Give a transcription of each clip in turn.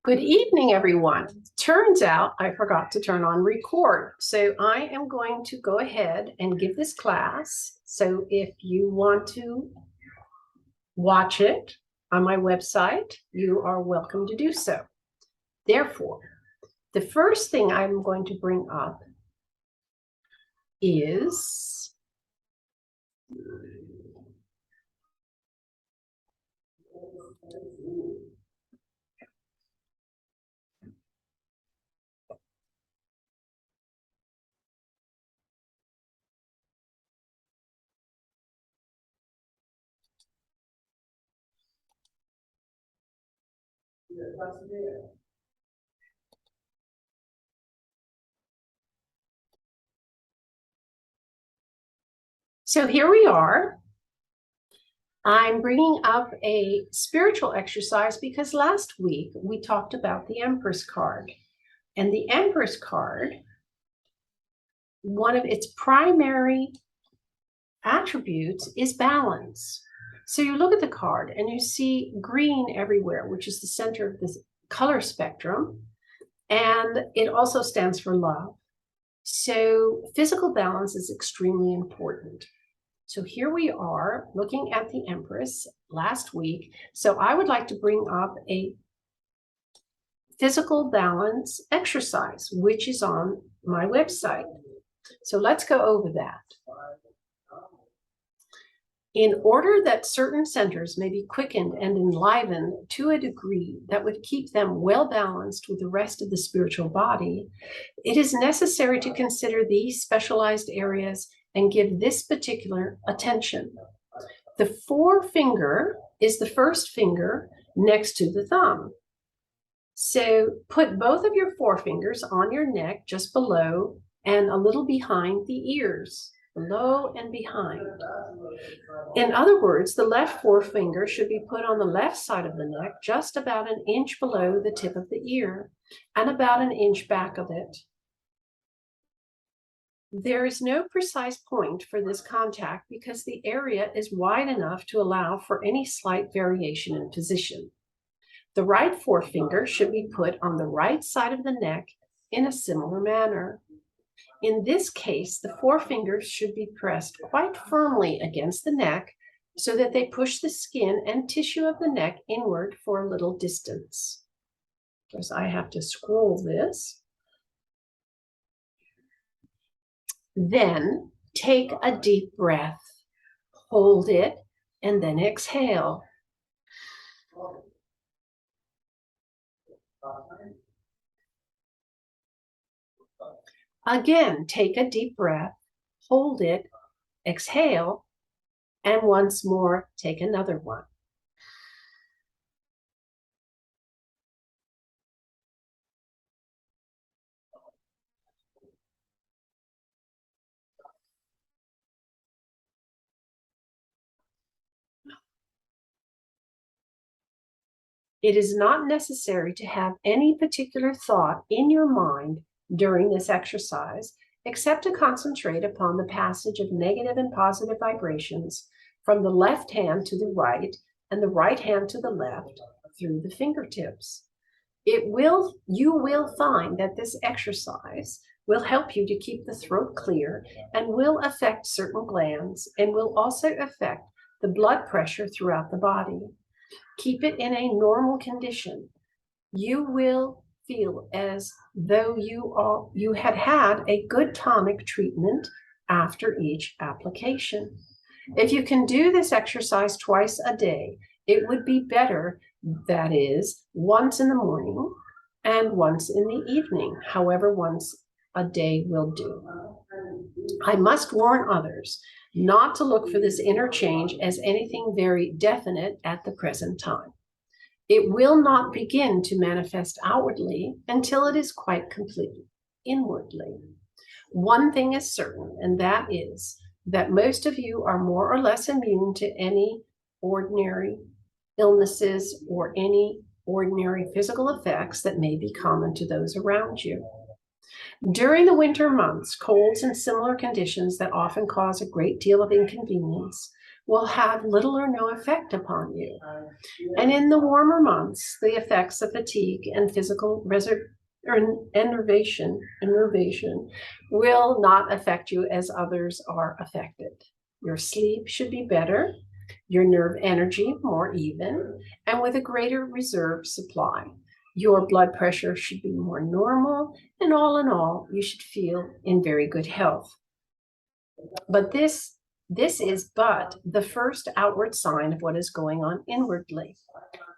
Good evening, everyone. Turns out I forgot to turn on record. So I am going to go ahead and give this class. So if you want to watch it on my website, you are welcome to do so. Therefore, the first thing I'm going to bring up is so here we are. I'm bringing up a spiritual exercise because last week we talked about the Empress card. And the Empress card, one of its primary attributes is balance. So you look at the card and you see green everywhere, which is the center of this color spectrum. And it also stands for love. So physical balance is extremely important. So here we are looking at the Empress last week. So I would like to bring up a physical balance exercise, which is on my website. So let's go over that. In order that certain centers may be quickened and enlivened to a degree that would keep them well balanced with the rest of the spiritual body, it is necessary to consider these specialized areas and give this particular attention. The forefinger is the first finger next to the thumb. So put both of your forefingers on your neck, just below and a little behind the ears, below and behind. In other words, the left forefinger should be put on the left side of the neck, just about an inch below the tip of the ear and about an inch back of it. There is no precise point for this contact because the area is wide enough to allow for any slight variation in position. The right forefinger should be put on the right side of the neck in a similar manner. In this case, the forefingers should be pressed quite firmly against the neck so that they push the skin and tissue of the neck inward for a little distance. Because I have to scroll this. Then take a deep breath, hold it, and then exhale. Again, take a deep breath, hold it, exhale, and once more, take another one. It is not necessary to have any particular thought in your mind during this exercise, except to concentrate upon the passage of negative and positive vibrations from the left hand to the right and the right hand to the left through the fingertips. You will find that this exercise will help you to keep the throat clear and will affect certain glands and will also affect the blood pressure throughout the body. Keep it in a normal condition. You will feel as though you had had a good tonic treatment after each application. If you can do this exercise twice a day, it would be better, that is, once in the morning and once in the evening. However, once a day will do. I must warn others not to look for this interchange as anything very definite at the present time. It will not begin to manifest outwardly until it is quite complete inwardly. One thing is certain, and that is that most of you are more or less immune to any ordinary illnesses or any ordinary physical effects that may be common to those around you. During the winter months, colds and similar conditions that often cause a great deal of inconvenience will have little or no effect upon you. And in the warmer months, the effects of fatigue and physical enervation will not affect you as others are affected. Your sleep should be better, your nerve energy more even, and with a greater reserve supply. Your blood pressure should be more normal, and all in all, you should feel in very good health. But this is but the first outward sign of what is going on inwardly.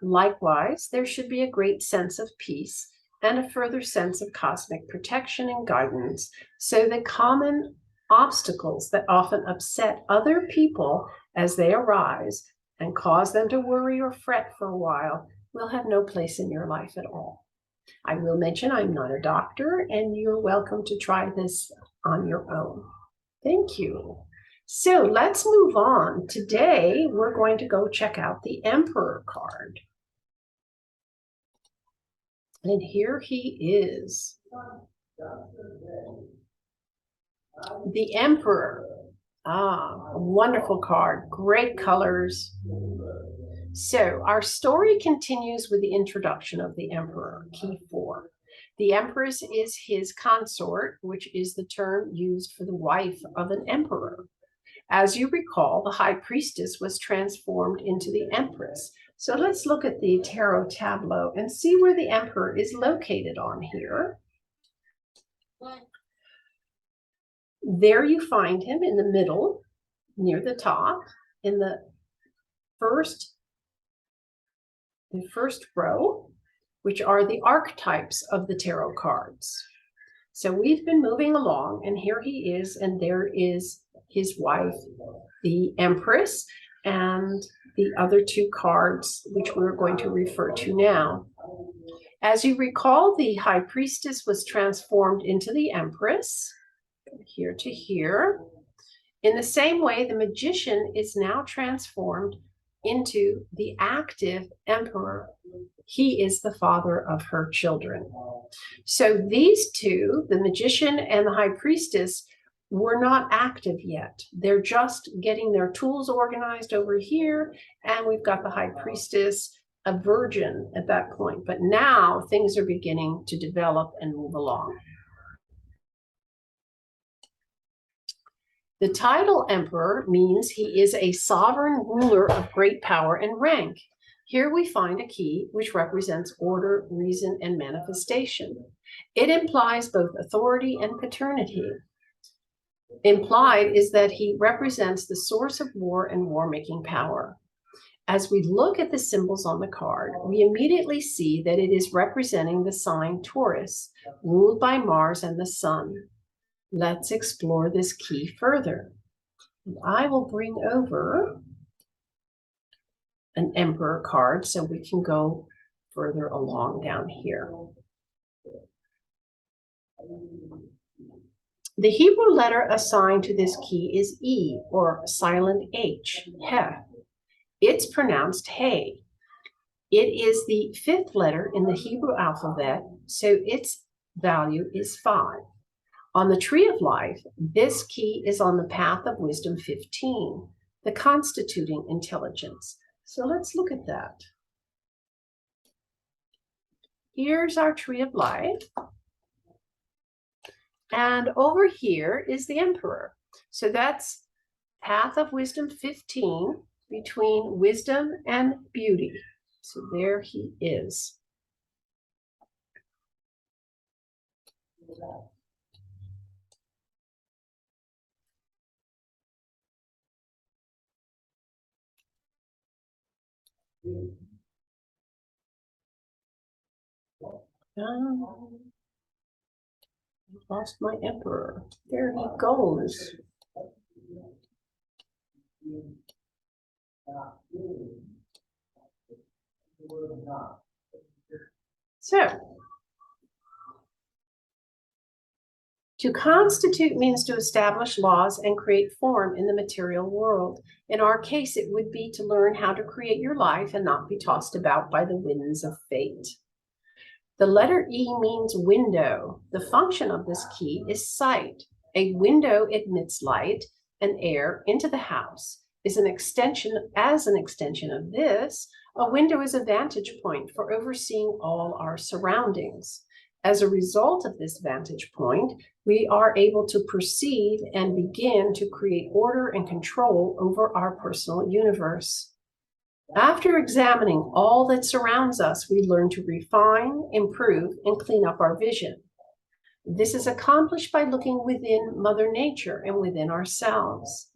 Likewise, there should be a great sense of peace and a further sense of cosmic protection and guidance, so that common obstacles that often upset other people as they arise and cause them to worry or fret for a while will have no place in your life at all. I will mention I'm not a doctor, and you're welcome to try this on your own. Thank you. So let's move on. Today, we're going to go check out the Emperor card. And here he is. The Emperor. A wonderful card. Great colors. So our story continues with the introduction of the Emperor, key 4. The Empress is his consort, which is the term used for the wife of an emperor. As you recall, the High Priestess was transformed into the Empress. So let's look at the tarot tableau and see where the Emperor is located on here. There you find him in the middle, near the top, in the first row, which are the archetypes of the tarot cards. So we've been moving along, and here he is, and there is his wife, the Empress, and the other 2 cards, which we're going to refer to now. As you recall, the High Priestess was transformed into the Empress, here to here. In the same way, the Magician is now transformed into the active Emperor. He is the father of her children. So these 2, the Magician and the High Priestess, were not active yet. They're just getting their tools organized over here, and we've got the High Priestess, a virgin at that point. But now things are beginning to develop and move along. The title Emperor means he is a sovereign ruler of great power and rank. Here we find a key which represents order, reason, and manifestation. It implies both authority and paternity. Implied is that he represents the source of war and war-making power. As we look at the symbols on the card, we immediately see that it is representing the sign Taurus, ruled by Mars and the Sun. Let's explore this key further. I will bring over an Emperor card so we can go further along down here. The Hebrew letter assigned to this key is E, or silent H, Heh. It's pronounced Hey. It is the 5th letter in the Hebrew alphabet, so its value is 5. On the Tree of Life, this key is on the path of wisdom 15, the constituting intelligence. So let's look at that. Here's our Tree of Life. And over here is the Emperor. So that's path of wisdom 15, between wisdom and beauty. So there he is. Lost my Emperor. There he goes. So, to constitute means to establish laws and create form in the material world. In our case, it would be to learn how to create your life and not be tossed about by the winds of fate. The letter E means window. The function of this key is sight. A window admits light and air into the house. is an extension of this. A window is a vantage point for overseeing all our surroundings. As a result of this vantage point, we are able to perceive and begin to create order and control over our personal universe. After examining all that surrounds us, we learn to refine, improve, and clean up our vision. This is accomplished by looking within Mother Nature and within ourselves.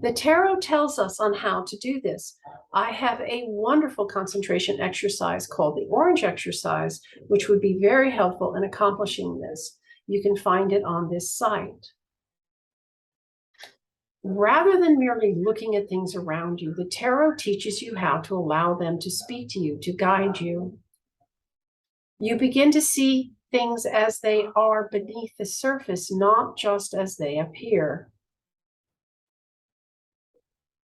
The tarot tells us on how to do this. I have a wonderful concentration exercise called the Orange Exercise, which would be very helpful in accomplishing this. You can find it on this site. Rather than merely looking at things around you, the tarot teaches you how to allow them to speak to you, to guide you. You begin to see things as they are beneath the surface, not just as they appear.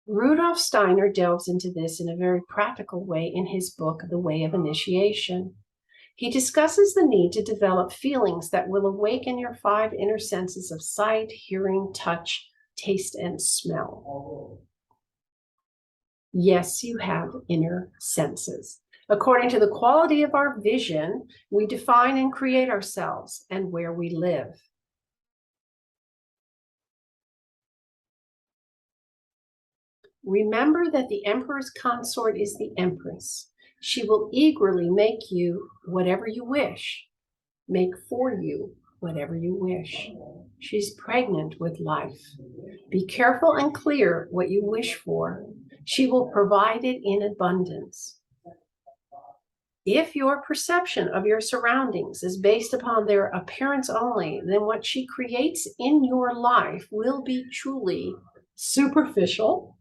Rudolf Steiner delves into this in a very practical way in his book, The Way of Initiation. He discusses the need to develop feelings that will awaken your 5 inner senses of sight, hearing, touch, taste, and smell. Yes, you have inner senses. According to the quality of our vision, we define and create ourselves and where we live. Remember that the emperor's consort is the empress. She will eagerly make you whatever you wish, make for you whatever you wish. She's pregnant with life. Be careful and clear what you wish for. She will provide it in abundance. If your perception of your surroundings is based upon their appearance only, then what she creates in your life will be truly superficial,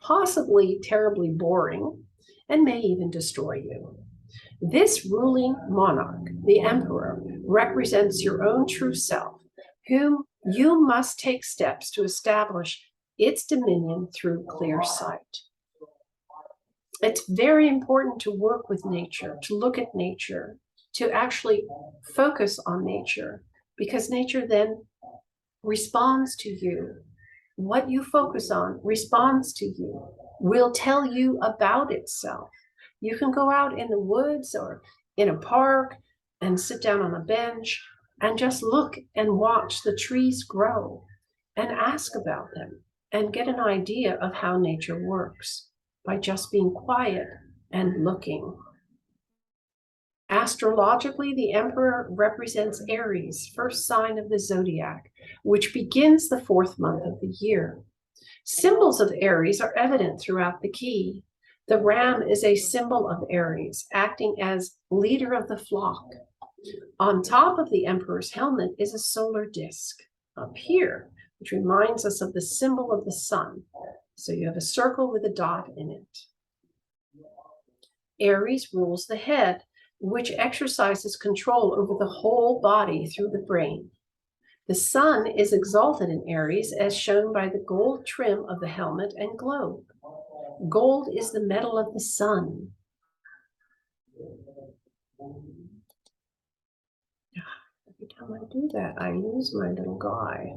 possibly terribly boring, and may even destroy you. This ruling monarch, the emperor, represents your own true self, whom you must take steps to establish its dominion through clear sight. It's very important to work with nature, to look at nature, to actually focus on nature, because nature then responds to you. What you focus on responds to you, will tell you about itself. You can go out in the woods or in a park and sit down on a bench and just look and watch the trees grow and ask about them and get an idea of how nature works by just being quiet and looking. Astrologically, the emperor represents Aries, first sign of the zodiac, which begins the 4th month of the year. Symbols of Aries are evident throughout the key. The ram is a symbol of Aries, acting as leader of the flock. On top of the emperor's helmet is a solar disk up here, which reminds us of the symbol of the sun. So you have a circle with a dot in it. Aries rules the head, which exercises control over the whole body through the brain. The sun is exalted in Aries, as shown by the gold trim of the helmet and globe. Gold is the metal of the sun. Every time I do that, I lose my little guy.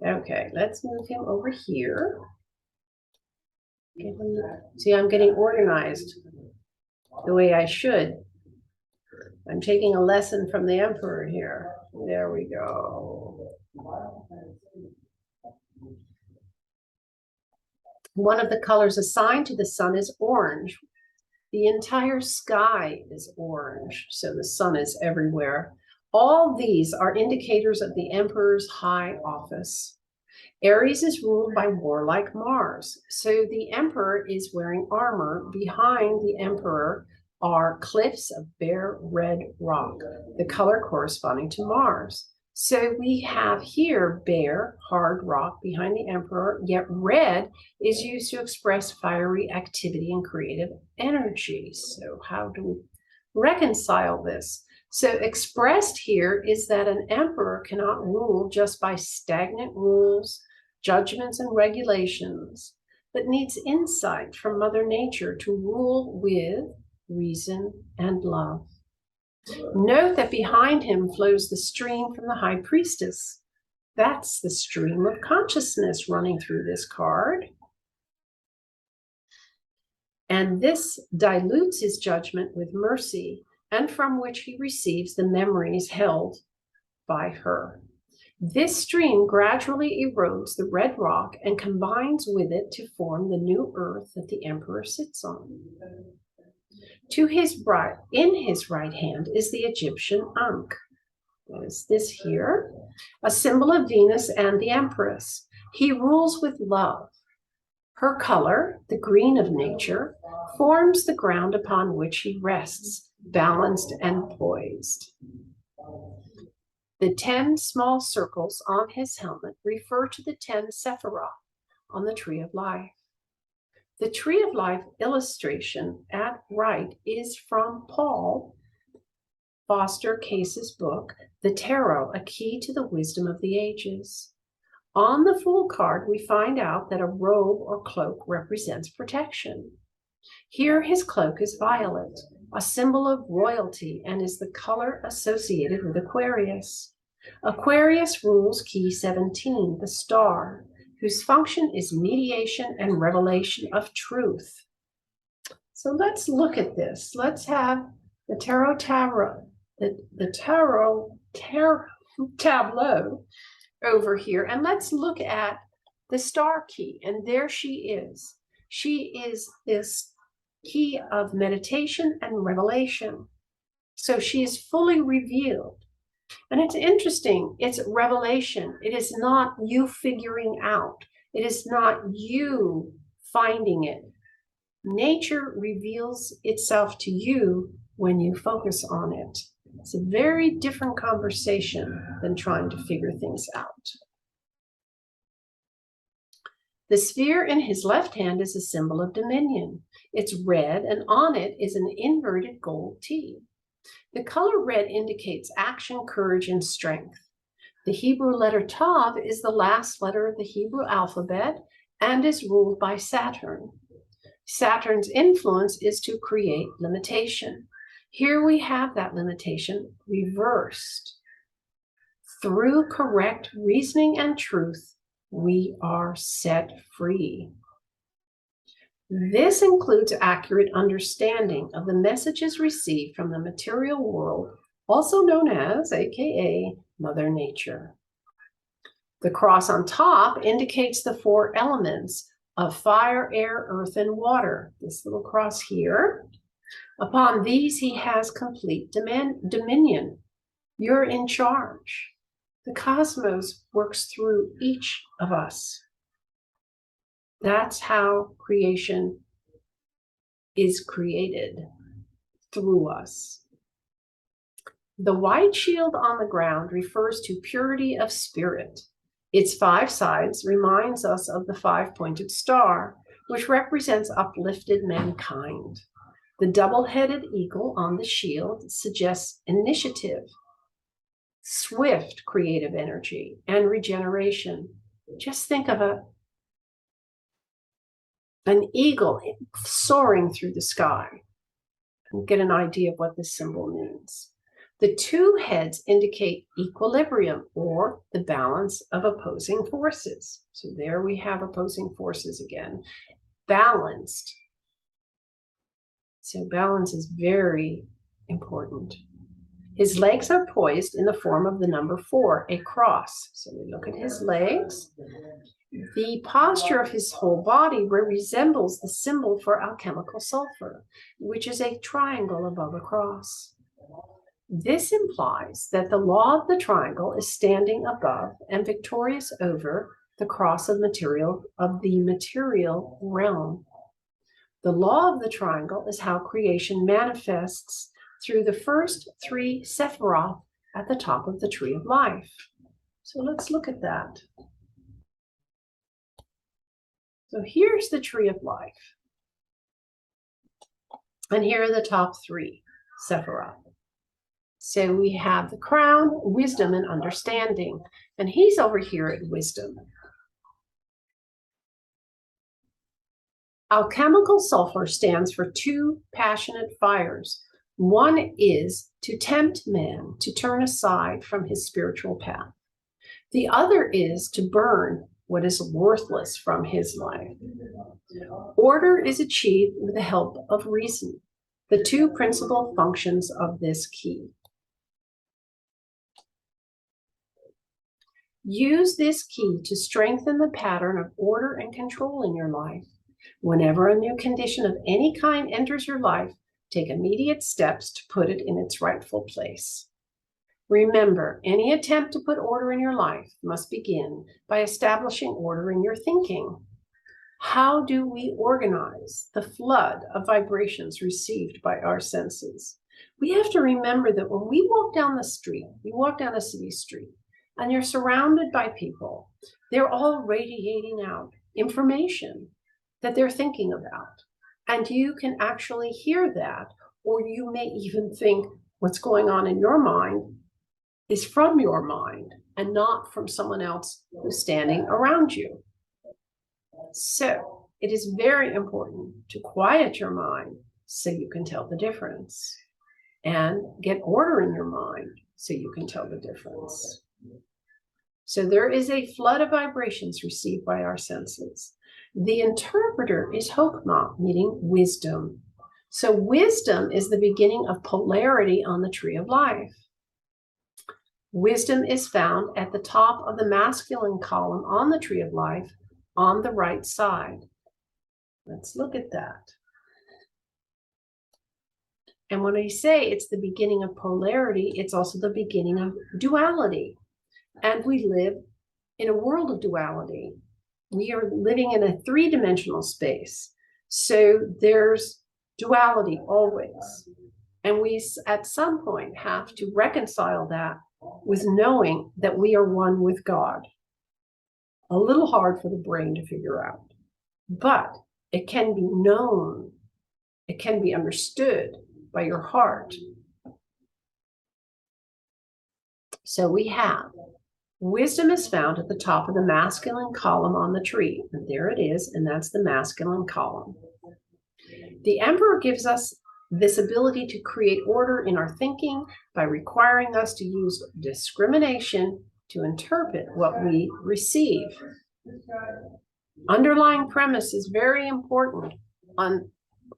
Okay, let's move him over here. See, I'm getting organized the way I should. I'm taking a lesson from the emperor here. There we go. One of the colors assigned to the sun is orange. The entire sky is orange, so the sun is everywhere. All these are indicators of the emperor's high office. Aries is ruled by warlike Mars, so the emperor is wearing armor. Behind the emperor are cliffs of bare red rock, the color corresponding to Mars. So we have here bare, hard rock behind the emperor, yet red is used to express fiery activity and creative energy. So how do we reconcile this? So expressed here is that an emperor cannot rule just by stagnant rules, judgments, and regulations, but needs insight from Mother Nature to rule with reason and love. Note that behind him flows the stream from the high priestess. That's the stream of consciousness running through this card. And this dilutes his judgment with mercy, and from which he receives the memories held by her. This stream gradually erodes the red rock and combines with it to form the new earth that the emperor sits on. In his right hand is the Egyptian Ankh. What is this here? A symbol of Venus and the Empress. He rules with love. Her color, the green of nature, forms the ground upon which he rests, balanced and poised. The 10 small circles on his helmet refer to the 10 Sephiroth on the Tree of Life. The Tree of Life illustration at right is from Paul Foster Case's book, The Tarot, A Key to the Wisdom of the Ages. On the Fool card, we find out that a robe or cloak represents protection. Here, his cloak is violet, a symbol of royalty, and is the color associated with Aquarius. Aquarius rules key 17, the star, whose function is mediation and revelation of truth. So let's look at this. Let's have the tarot tableau over here, and let's look at the star key. And there she is. She is this key of meditation and revelation. So she is fully revealed. And it's interesting, it's revelation. It is not you figuring out. It is not you finding it. Nature reveals itself to you when you focus on it. It's a very different conversation than trying to figure things out. The sphere in his left hand is a symbol of dominion. It's red, and on it is an inverted gold T. The color red indicates action, courage, and strength. The Hebrew letter Tav is the last letter of the Hebrew alphabet and is ruled by Saturn. Saturn's influence is to create limitation. Here we have that limitation reversed. Through correct reasoning and truth, we are set free. This includes accurate understanding of the messages received from the material world, also known as, aka, Mother Nature. The cross on top indicates the 4 elements of fire, air, earth, and water. This little cross here. Upon these, he has complete dominion. You're in charge. The cosmos works through each of us. That's how creation is created, through us. The white shield on the ground refers to purity of spirit. Its 5 sides reminds us of the 5-pointed star, which represents uplifted mankind. The double-headed eagle on the shield suggests initiative, swift creative energy, and regeneration. Just think of an eagle soaring through the sky and get an idea of what this symbol means. The 2 heads indicate equilibrium, or the balance of opposing forces. So there we have opposing forces again. Balanced. So balance is very important. His legs are poised in the form of the number 4, a cross. So we look at his legs. The posture of his whole body resembles the symbol for alchemical sulfur, which is a triangle above a cross. This implies that the law of the triangle is standing above and victorious over the cross of the material realm. The law of the triangle is how creation manifests through the first 3 Sephiroth at the top of the Tree of Life. So let's look at that. So here's the Tree of Life. And here are the top 3 Sephiroth. So we have the crown, wisdom, and understanding. And he's over here at wisdom. Alchemical sulfur stands for 2 passionate fires, One is to tempt man to turn aside from his spiritual path. The other is to burn what is worthless from his life. Order is achieved with the help of reason, the two principal functions of this key. Use this key to strengthen the pattern of order and control in your life. Whenever a new condition of any kind enters your life, take immediate steps to put it in its rightful place. Remember, any attempt to put order in your life must begin by establishing order in your thinking. How do we organize the flood of vibrations received by our senses? We have to remember that when we walk down the street, you walk down a city street, and you're surrounded by people, they're all radiating out information that they're thinking about. And you can actually hear that, or you may even think what's going on in your mind is from your mind and not from someone else who's standing around you. So it is very important to quiet your mind so you can tell the difference, and get order in your mind so you can tell the difference. So there is a flood of vibrations received by our senses. The interpreter is Hokmah, meaning wisdom. So wisdom is the beginning of polarity on the tree of life. Wisdom is found at the top of the masculine column on the tree of life on the right side. Let's look at that. And when I say it's the beginning of polarity, it's also the beginning of duality. And we live in a world of duality. We are living in a three-dimensional space. So there's duality always. And we, at some point, have to reconcile that with knowing that we are one with God. A little hard for the brain to figure out, but it can be known. It can be understood by your heart. So we have wisdom is found at the top of the masculine column on the tree. And there it is, and that's the masculine column. The emperor gives us this ability to create order in our thinking by requiring us to use discrimination to interpret what we receive. Underlying premise is very important on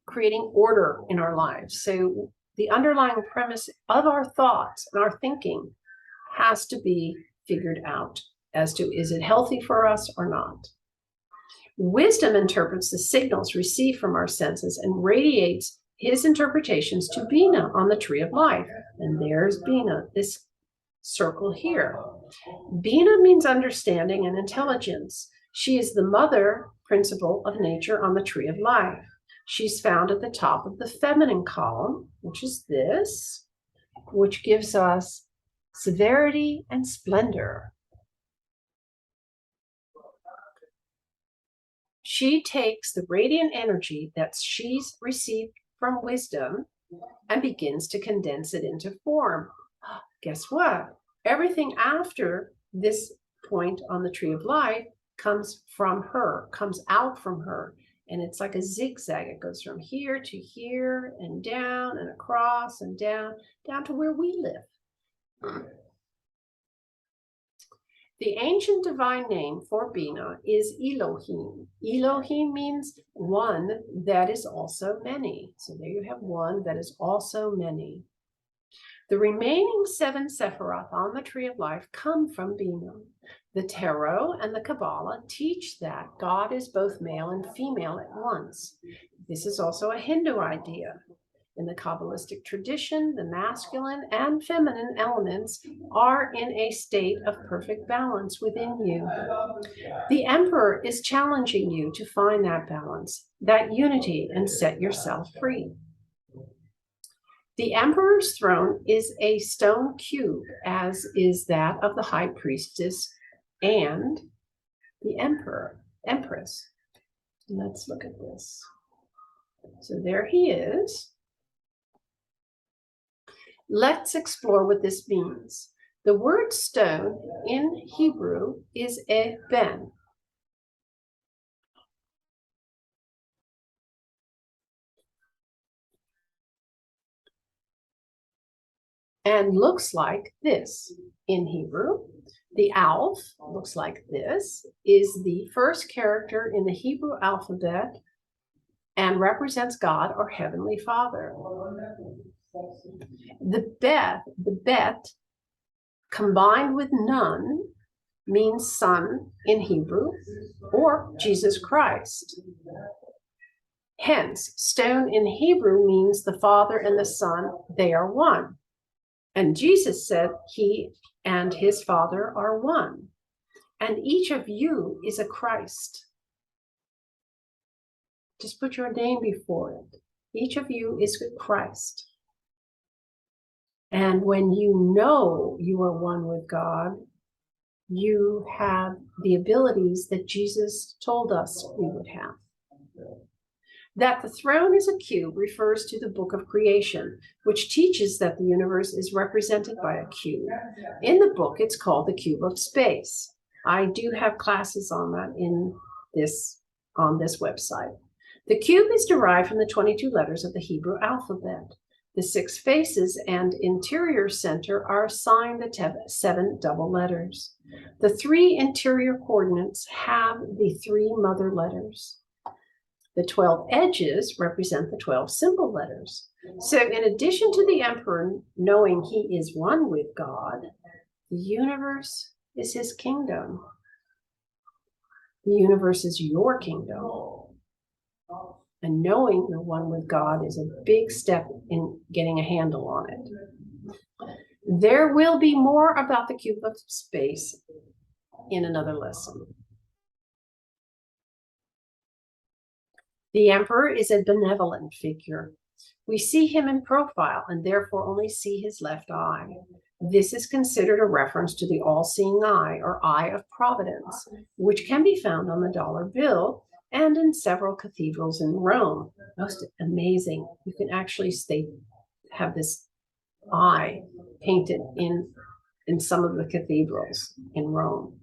creating order in our lives. So the underlying premise of our thoughts and our thinking has to be figured out as to, is it healthy for us or not? Wisdom interprets the signals received from our senses and radiates his interpretations to Bina on the tree of life. And there's Bina, this circle here. Bina means understanding and intelligence. She is the mother principle of nature on the tree of life. She's found at the top of the feminine column, which is this, which gives us severity and splendor. She takes the radiant energy that she's received from wisdom and begins to condense it into form. Guess what? Everything after this point on the tree of life comes from her, comes out from her. And it's like a zigzag. It goes from here to here and down and across and down to where we live. The ancient divine name for Bina is Elohim. Elohim means one that is also many. So there you have one that is also many. The remaining 7 Sephiroth on the tree of life come from Bina. The Tarot and the Kabbalah teach that God is both male and female at once. This is also a Hindu idea. In the Kabbalistic tradition, the masculine and feminine elements are in a state of perfect balance within you. The Emperor is challenging you to find that balance, that unity, and set yourself free. The Emperor's throne is a stone cube, as is that of the High Priestess and the Empress. Let's look at this. So there he is. Let's explore what this means. The word stone in Hebrew is ben. and looks like this in Hebrew. The Aleph looks like this, is the first character in the Hebrew alphabet and represents God or Heavenly Father. The Bet combined with Nun means Son in Hebrew or Jesus Christ. Hence, stone in Hebrew means the Father and the Son, they are one. And Jesus said he and his Father are one. And each of you is a Christ. Just put your name before it. Each of you is Christ. And when you know you are one with God, you have the abilities that Jesus told us we would have. That the throne is a cube refers to the book of creation, which teaches that the universe is represented by a cube. In the book, it's called the cube of space. I do have classes on that on this website. The cube is derived from the 22 letters of the Hebrew alphabet. The 6 faces and interior center are assigned the 7 double letters. The 3 interior coordinates have the 3 mother letters. The 12 edges represent the 12 symbol letters. So in addition to the emperor knowing he is one with God, the universe is his kingdom. The universe is your kingdom. And knowing you're one with God is a big step in getting a handle on it. There will be more about the cube of space in another lesson. The emperor is a benevolent figure. We see him in profile and therefore only see his left eye. This is considered a reference to the all-seeing eye or eye of providence, which can be found on the dollar bill and in several cathedrals in Rome. Most amazing. You can actually have this eye painted in some of the cathedrals in Rome.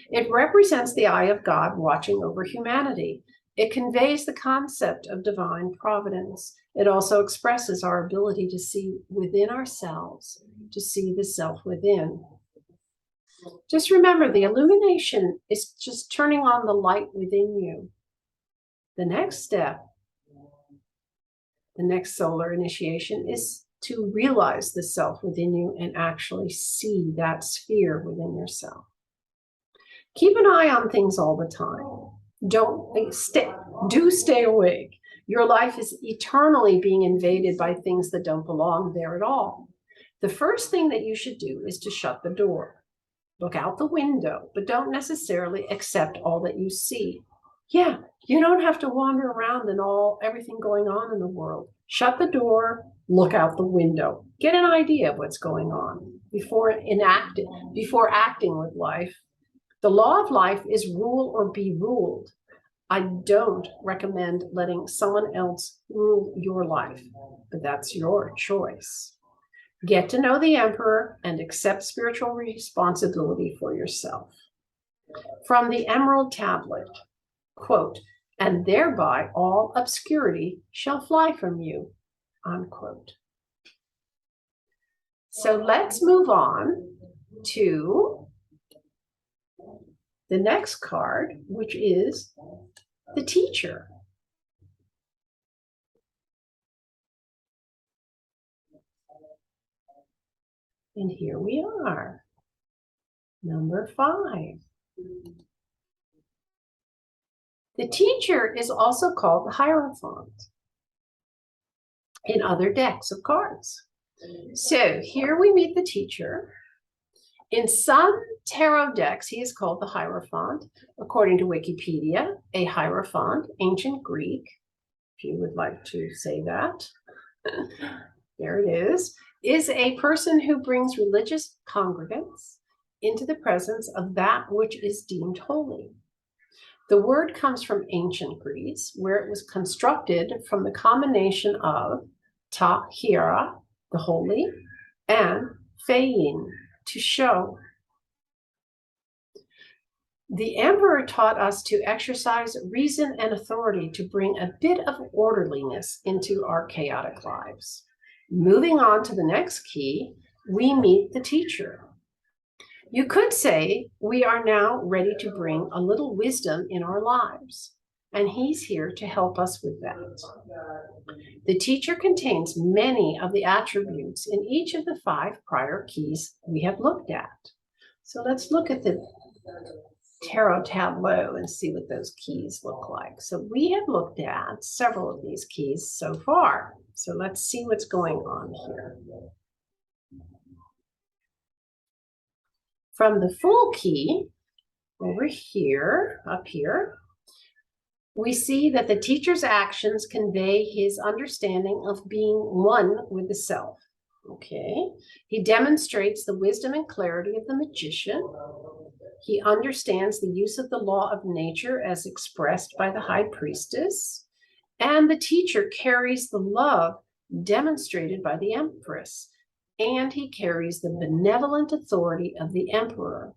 It represents the eye of God watching over humanity. It conveys the concept of divine providence. It also expresses our ability to see within ourselves, to see the self within. Just remember, the illumination is just turning on the light within you. The next step, the next solar initiation, is to realize the self within you and actually see that sphere within yourself. Keep an eye on things all the time. Do stay awake. Your life is eternally being invaded by things that don't belong there at all. The first thing that you should do is to shut the door. Look out the window, but don't necessarily accept all that you see. Yeah, you don't have to wander around and everything going on in the world. Shut the door, look out the window. Get an idea of what's going on before acting with life. The law of life is rule or be ruled. I don't recommend letting someone else rule your life, but that's your choice. Get to know the emperor and accept spiritual responsibility for yourself. From the Emerald Tablet, quote, and thereby all obscurity shall fly from you, unquote. So let's move on to the next card, which is the teacher. And here we are, number 5. The teacher is also called the Hierophant in other decks of cards. So here we meet the teacher. In some tarot decks, he is called the Hierophant. According to Wikipedia, a Hierophant, ancient Greek, if you would like to say that, there it is a person who brings religious congregants into the presence of that which is deemed holy. The word comes from ancient Greece, where it was constructed from the combination of ta, hiera, the holy, and phein, to show. The emperor taught us to exercise reason and authority to bring a bit of orderliness into our chaotic lives. Moving on to the next key, we meet the teacher. You could say we are now ready to bring a little wisdom in our lives, and he's here to help us with that. The teacher contains many of the attributes in each of the 5 prior keys we have looked at. So let's look at the tarot tableau and see what those keys look like. So we have looked at several of these keys so far. So let's see what's going on here. From the Fool key over here, up here, we see that the teacher's actions convey his understanding of being one with the self. Okay, he demonstrates the wisdom and clarity of the magician. He understands the use of the law of nature as expressed by the high priestess. And the teacher carries the love demonstrated by the empress. And he carries the benevolent authority of the emperor.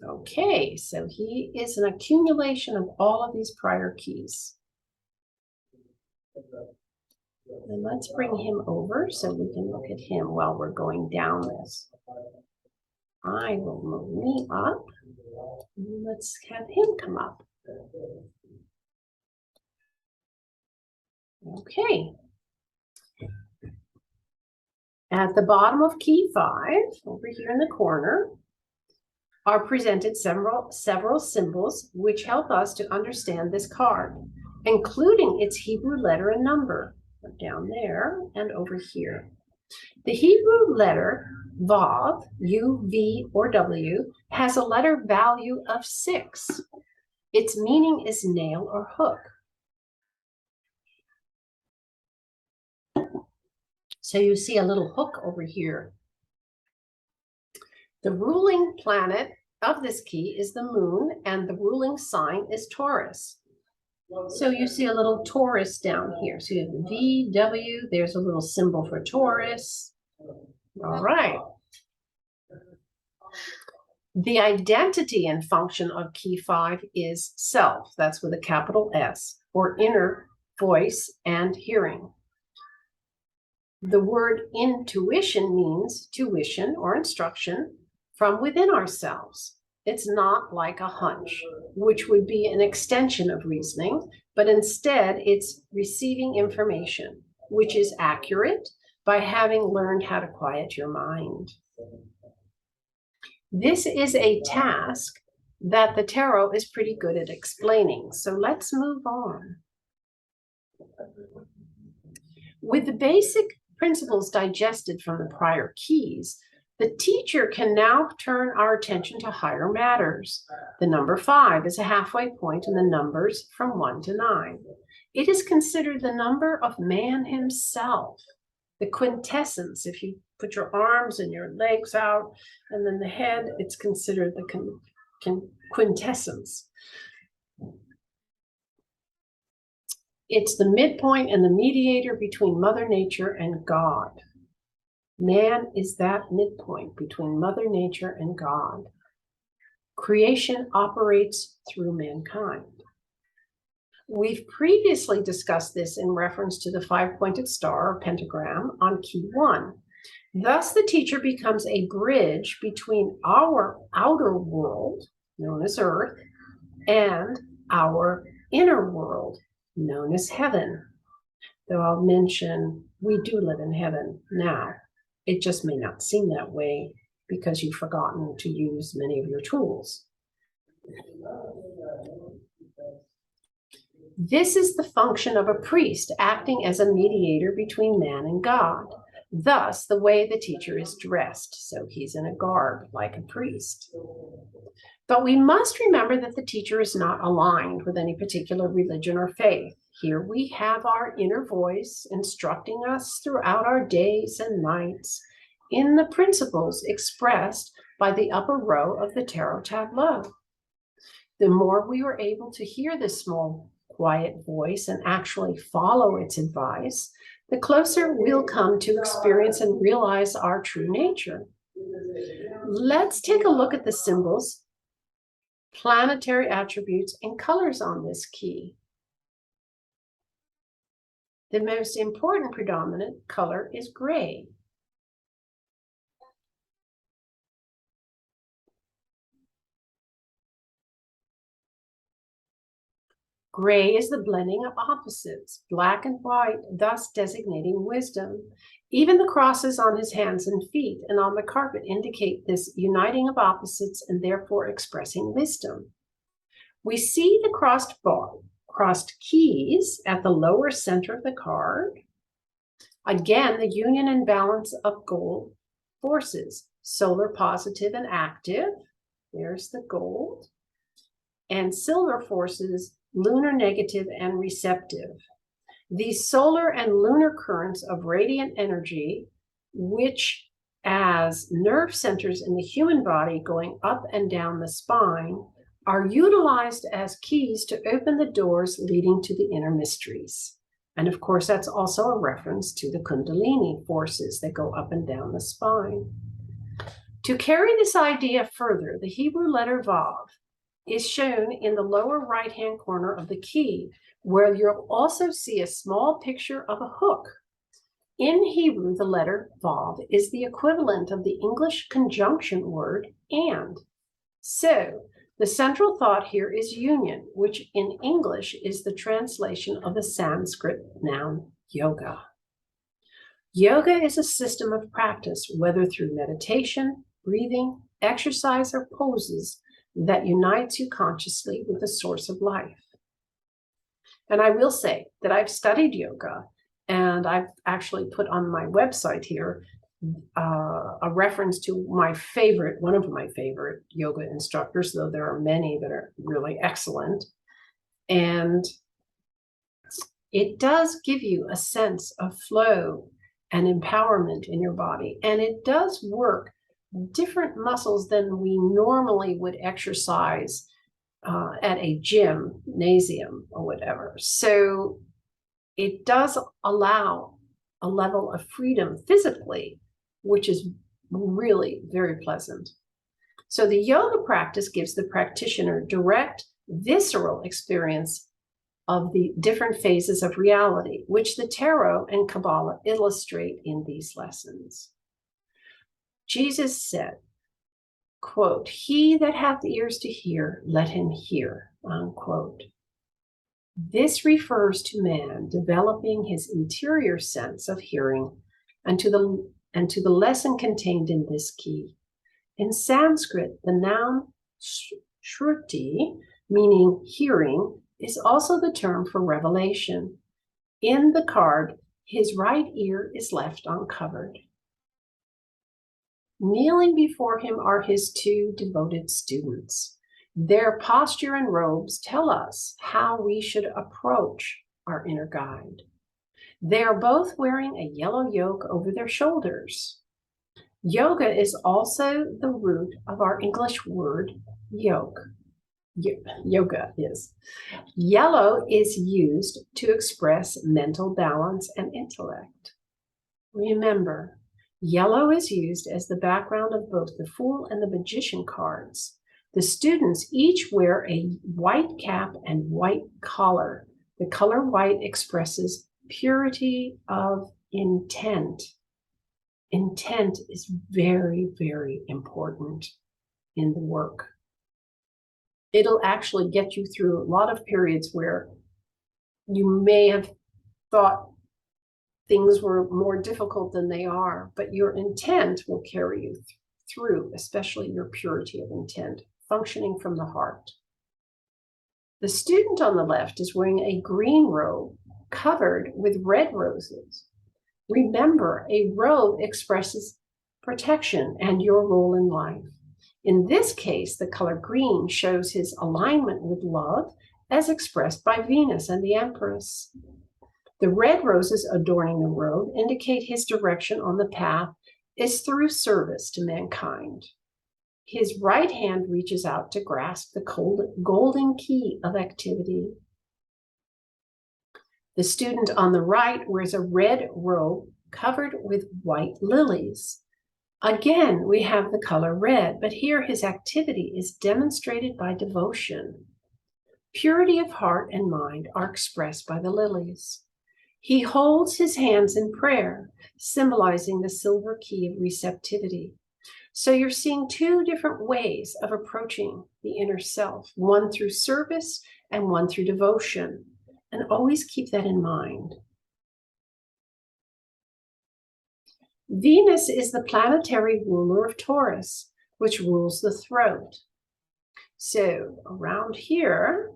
Okay, so he is an accumulation of all of these prior keys. And let's bring him over so we can look at him while we're going down this. I will move me up. Let's have him come up. Okay. At the bottom of key 5, over here in the corner, are presented several symbols which help us to understand this card, including its Hebrew letter and number, down there and over here. The Hebrew letter Vav, U, V, or W, has a letter value of 6. Its meaning is nail or hook. So you see a little hook over here. The ruling planet of this key is the moon, and the ruling sign is Taurus. So you see a little Taurus down here. So you have the V, W, there's a little symbol for Taurus. All right. The identity and function of key 5 is self. That's with a capital S, or inner voice and hearing. The word intuition means tuition or instruction from within ourselves. It's not like a hunch, which would be an extension of reasoning, but instead it's receiving information, which is accurate by having learned how to quiet your mind. This is a task that the tarot is pretty good at explaining. So let's move on. With the basic principles digested from the prior keys, the teacher can now turn our attention to higher matters. The number 5 is a halfway point in the numbers from 1 to 9. It is considered the number of man himself, the quintessence. If you put your arms and your legs out and then the head, it's considered the quintessence. It's the midpoint and the mediator between Mother Nature and God. Man is that midpoint between Mother Nature and God. Creation operates through mankind. We've previously discussed this in reference to the 5-pointed star or pentagram on key 1. Thus, the teacher becomes a bridge between our outer world, known as Earth, and our inner world, known as heaven. Though I'll mention we do live in heaven now. It just may not seem that way because you've forgotten to use many of your tools. This is the function of a priest acting as a mediator between man and God. Thus, the way the teacher is dressed, so he's in a garb like a priest. But we must remember that the teacher is not aligned with any particular religion or faith. Here we have our inner voice instructing us throughout our days and nights in the principles expressed by the upper row of the tarot tableau. The more we are able to hear this small, quiet voice and actually follow its advice, the closer we'll come to experience and realize our true nature. Let's take a look at the symbols, planetary attributes, and colors on this key. The most important predominant color is gray. Gray is the blending of opposites, black and white, thus designating wisdom. Even the crosses on his hands and feet and on the carpet indicate this uniting of opposites and therefore expressing wisdom. We see the crossed keys at the lower center of the card. Again, the union and balance of gold forces, solar positive and active. There's the gold. And silver forces, lunar negative and receptive. These solar and lunar currents of radiant energy, which as nerve centers in the human body going up and down the spine, are utilized as keys to open the doors leading to the inner mysteries. And of course, that's also a reference to the Kundalini forces that go up and down the spine. To carry this idea further, the Hebrew letter Vav is shown in the lower right-hand corner of the key, where you'll also see a small picture of a hook. In Hebrew, the letter Vav is the equivalent of the English conjunction word and. So, the central thought here is union, which in English is the translation of the Sanskrit noun yoga. Yoga is a system of practice, whether through meditation, breathing, exercise, or poses, that unites you consciously with the source of life. And I will say that I've studied yoga, and I've actually put on my website here a reference to one of my favorite yoga instructors, though there are many that are really excellent. And it does give you a sense of flow and empowerment in your body. And it does work different muscles than we normally would exercise at a gymnasium or whatever. So it does allow a level of freedom physically, which is really very pleasant. So the yoga practice gives the practitioner direct, visceral experience of the different phases of reality, which the tarot and Kabbalah illustrate in these lessons. Jesus said, quote, "He that hath ears to hear, let him hear," unquote. This refers to man developing his interior sense of hearing and to the lesson contained in this key. In Sanskrit, the noun shruti, meaning hearing, is also the term for revelation. In the card, his right ear is left uncovered. Kneeling before him are his two devoted students. Their posture and robes tell us how we should approach our inner guide. They are both wearing a yellow yoke over their shoulders. Yoga is also the root of our English word yoke. Yoga is. Yellow is used to express mental balance and intellect. Remember, yellow is used as the background of both the Fool and the Magician cards. The students each wear a white cap and white collar. The color white expresses purity of intent. Intent is very, very important in the work. It'll actually get you through a lot of periods where you may have thought things were more difficult than they are, but your intent will carry you through, especially your purity of intent, functioning from the heart. The student on the left is wearing a green robe covered with red roses. Remember, a robe expresses protection and your role in life. In this case, the color green shows his alignment with love as expressed by Venus and the Empress. The red roses adorning the robe indicate his direction on the path is through service to mankind. His right hand reaches out to grasp the golden key of activity. The student on the right wears a red robe covered with white lilies. Again, we have the color red, but here his activity is demonstrated by devotion. Purity of heart and mind are expressed by the lilies. He holds his hands in prayer, symbolizing the silver key of receptivity. So you're seeing two different ways of approaching the inner self, one through service and one through devotion. And always keep that in mind. Venus is the planetary ruler of Taurus, which rules the throat. So around here,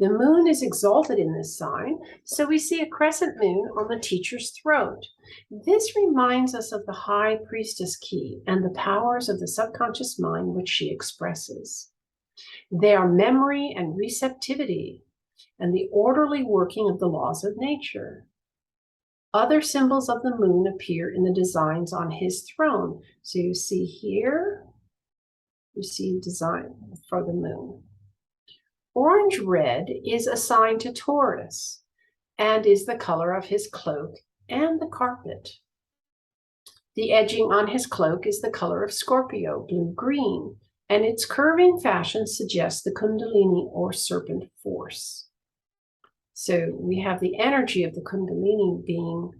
the moon is exalted in this sign, so we see a crescent moon on the teacher's throat. This reminds us of the high priestess key and the powers of the subconscious mind which she expresses. They are memory and receptivity and the orderly working of the laws of nature. Other symbols of the moon appear in the designs on his throne. So you see here, you see design for the moon. Orange red is assigned to Taurus and is the color of his cloak and the carpet. The edging on his cloak is the color of Scorpio, blue-green, and its curving fashion suggests the Kundalini or serpent force. So we have the energy of the Kundalini being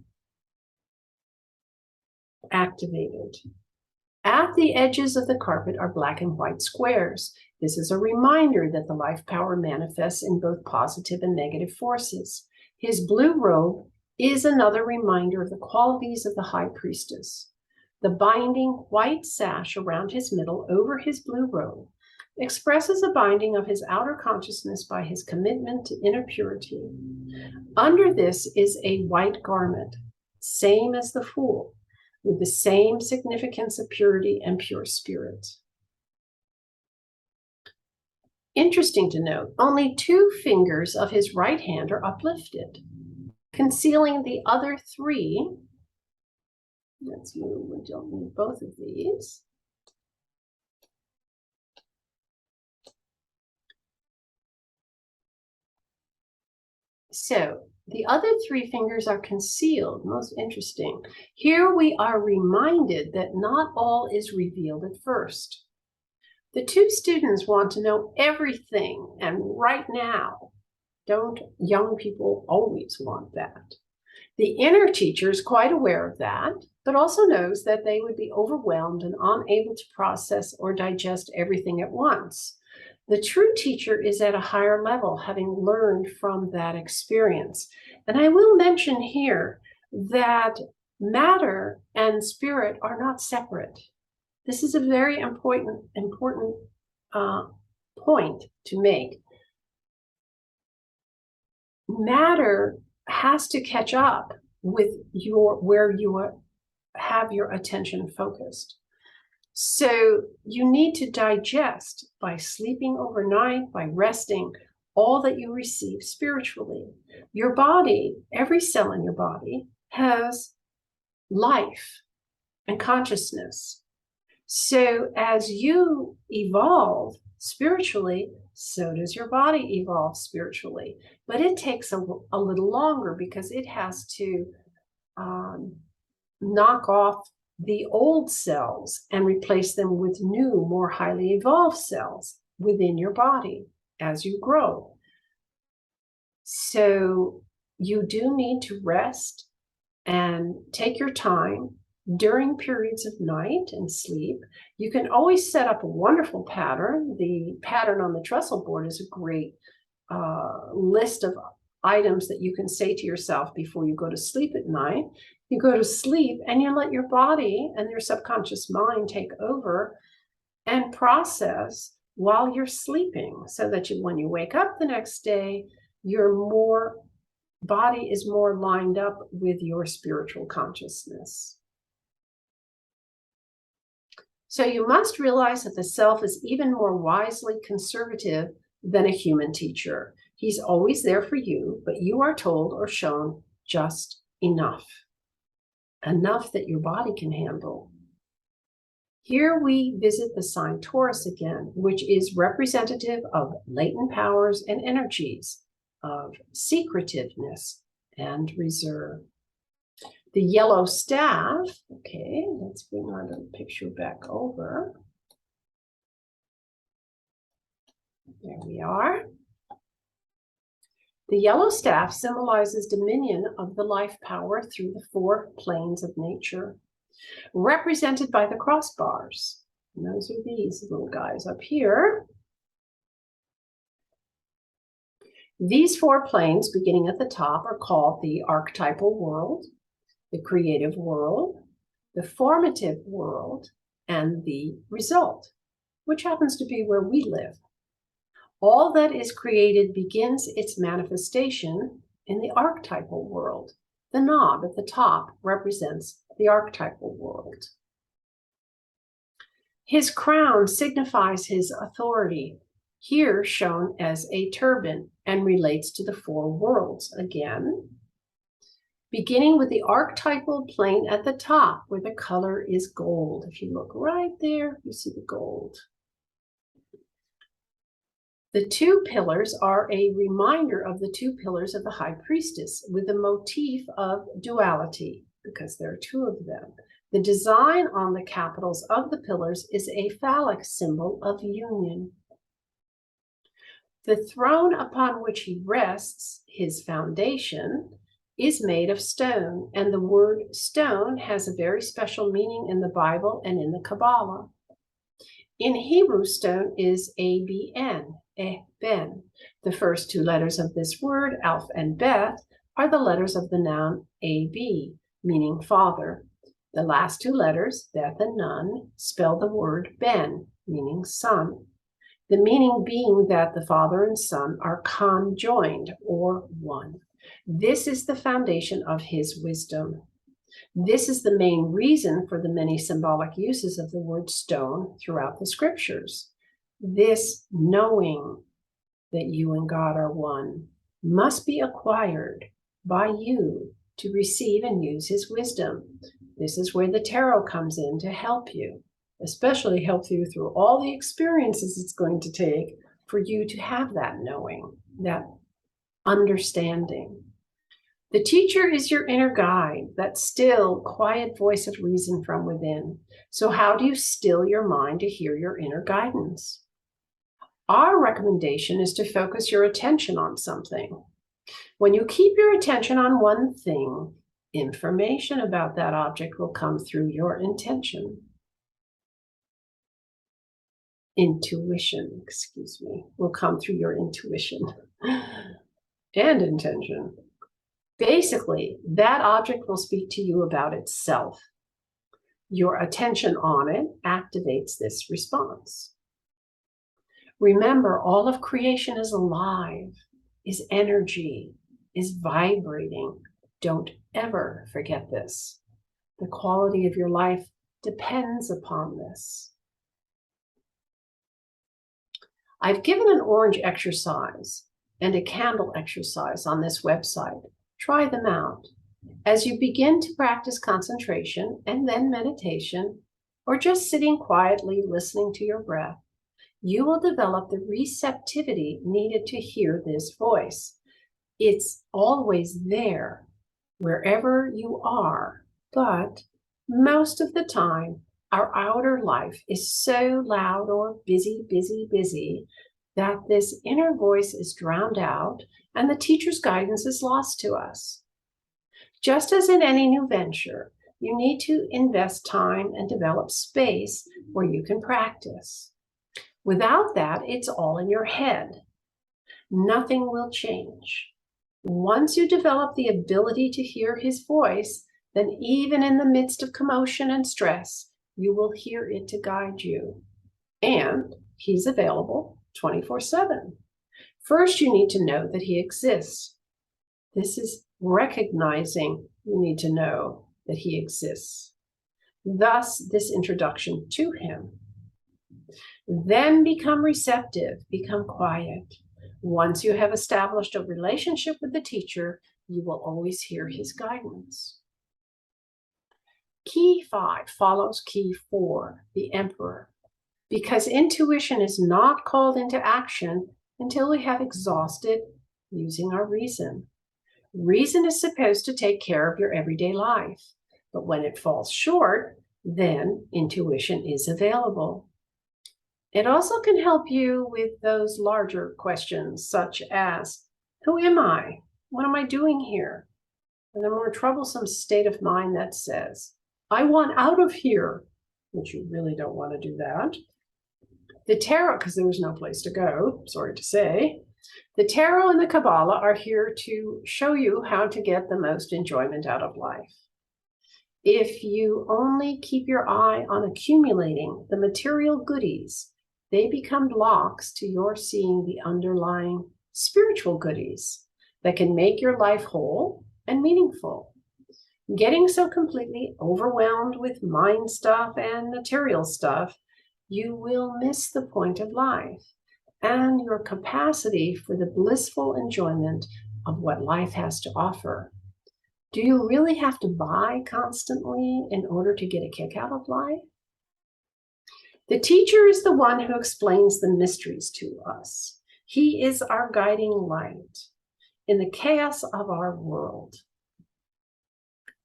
activated. At the edges of the carpet are black and white squares. This is a reminder that the life power manifests in both positive and negative forces. His blue robe is another reminder of the qualities of the high priestess. The binding white sash around his middle over his blue robe expresses a binding of his outer consciousness by his commitment to inner purity. Under this is a white garment, same as the Fool, with the same significance of purity and pure spirit. Interesting to note, only 2 fingers of his right hand are uplifted, concealing the other 3. Let's move, we don't need both of these. So the other 3 fingers are concealed, most interesting. Here we are reminded that not all is revealed at first. The 2 students want to know everything and right now. Don't young people always want that? The inner teacher is quite aware of that, but also knows that they would be overwhelmed and unable to process or digest everything at once. The true teacher is at a higher level, having learned from that experience. And I will mention here that matter and spirit are not separate. This is a very important point to make. Matter has to catch up with where you have your attention focused. So you need to digest by sleeping overnight, by resting, all that you receive spiritually. Your body, every cell in your body, has life and consciousness. So as you evolve spiritually, so does your body evolve spiritually. But it takes a little longer because it has to knock off the old cells and replace them with new, more highly evolved cells within your body as you grow. So you do need to rest and take your time during periods of night and sleep. You can always set up a wonderful pattern. The pattern on the trestle board is a great list of items that you can say to yourself before you go to sleep at night. You go to sleep and you let your body and your subconscious mind take over and process while you're sleeping, so that when you wake up the next day, your body is more lined up with your spiritual consciousness. So you must realize that the self is even more wisely conservative than a human teacher. He's always there for you, but you are told or shown just enough. Enough that your body can handle. Here we visit the sign Taurus again, which is representative of latent powers and energies, of secretiveness and reserve. The yellow staff, okay, let's bring our little picture back over. There we are. The yellow staff symbolizes dominion of the life power through the 4 planes of nature. represented by the crossbars. And those are these little guys up here. These 4 planes, beginning at the top, are called the archetypal world, the creative world, the formative world, and the result, which happens to be where we live. All that is created begins its manifestation in the archetypal world. The knob at the top represents the archetypal world. His crown signifies his authority, here shown as a turban, and relates to the 4 worlds again, beginning with the archetypal plane at the top, where the color is gold. If you look right there, you see the gold. The 2 pillars are a reminder of the 2 pillars of the high priestess, with the motif of duality, because there are 2 of them. The design on the capitals of the pillars is a phallic symbol of union. The throne upon which he rests, his foundation, is made of stone, and the word stone has a very special meaning in the Bible and in the Kabbalah. In Hebrew, stone is ABN, Ben. The first 2 letters of this word, Alf and Beth, are the letters of the noun AB, meaning father. The last 2 letters, Beth and Nun, spell the word Ben, meaning son. The meaning being that the father and son are conjoined, or one. This is the foundation of his wisdom. This is the main reason for the many symbolic uses of the word stone throughout the scriptures. This knowing that you and God are one must be acquired by you to receive and use his wisdom. This is where the tarot comes in to help you, especially help you through all the experiences it's going to take for you to have that knowing, that understanding. The teacher is your inner guide, that still, quiet voice of reason from within. So how do you still your mind to hear your inner guidance? Our recommendation is to focus your attention on something. When you keep your attention on one thing, information about that object will come through your intention. Intuition, will come through your intuition and intention. Basically, that object will speak to you about itself. Your attention on it activates this response. Remember, all of creation is alive, is energy, is vibrating. Don't ever forget this. The quality of your life depends upon this. I've given an orange exercise and a candle exercise on this website. Try them out. As you begin to practice concentration and then meditation, or just sitting quietly listening to your breath, you will develop the receptivity needed to hear this voice. It's always there, wherever you are, but most of the time, our outer life is so loud or busy, that this inner voice is drowned out and the teacher's guidance is lost to us. Just as in any new venture, you need to invest time and develop space where you can practice. Without that, it's all in your head. Nothing will change. Once you develop the ability to hear his voice, then even in the midst of commotion and stress, you will hear it to guide you. And he's available 24/7. First, you need to know that he exists. This is recognizing you need to know that he exists. Thus, this introduction to him. Then become receptive, become quiet. Once you have established a relationship with the teacher, you will always hear his guidance. Key 5 follows key 4, the Emperor, because intuition is not called into action until we have exhausted using our reason. Reason is supposed to take care of your everyday life, but when it falls short, then intuition is available. It also can help you with those larger questions, such as, who am I? What am I doing here? And the more troublesome state of mind that says, I want out of here, which you really don't want to do that. The tarot, because there was no place to go, sorry to say. The tarot and the Kabbalah are here to show you how to get the most enjoyment out of life. If you only keep your eye on accumulating the material goodies, they become blocks to your seeing the underlying spiritual goodies that can make your life whole and meaningful. Getting so completely overwhelmed with mind stuff and material stuff, you will miss the point of life and your capacity for the blissful enjoyment of what life has to offer. Do you really have to buy constantly in order to get a kick out of life? The teacher is the one who explains the mysteries to us. He is our guiding light in the chaos of our world.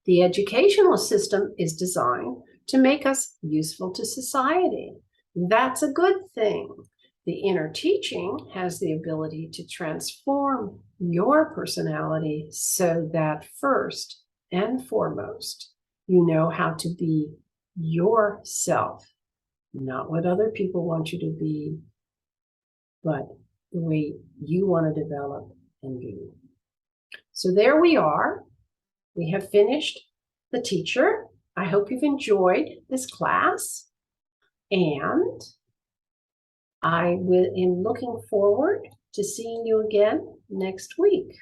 The educational system is designed to make us useful to society. That's a good thing. The inner teaching has the ability to transform your personality so that first and foremost, you know how to be yourself, not what other people want you to be, but the way you want to develop and be. So there we are. We have finished the teacher. I hope you've enjoyed this class, and I am looking forward to seeing you again next week.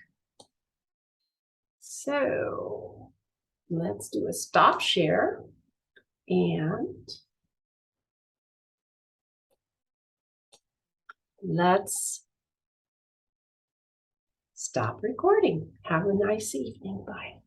So let's do a stop share and let's stop recording. Have a nice evening. Bye.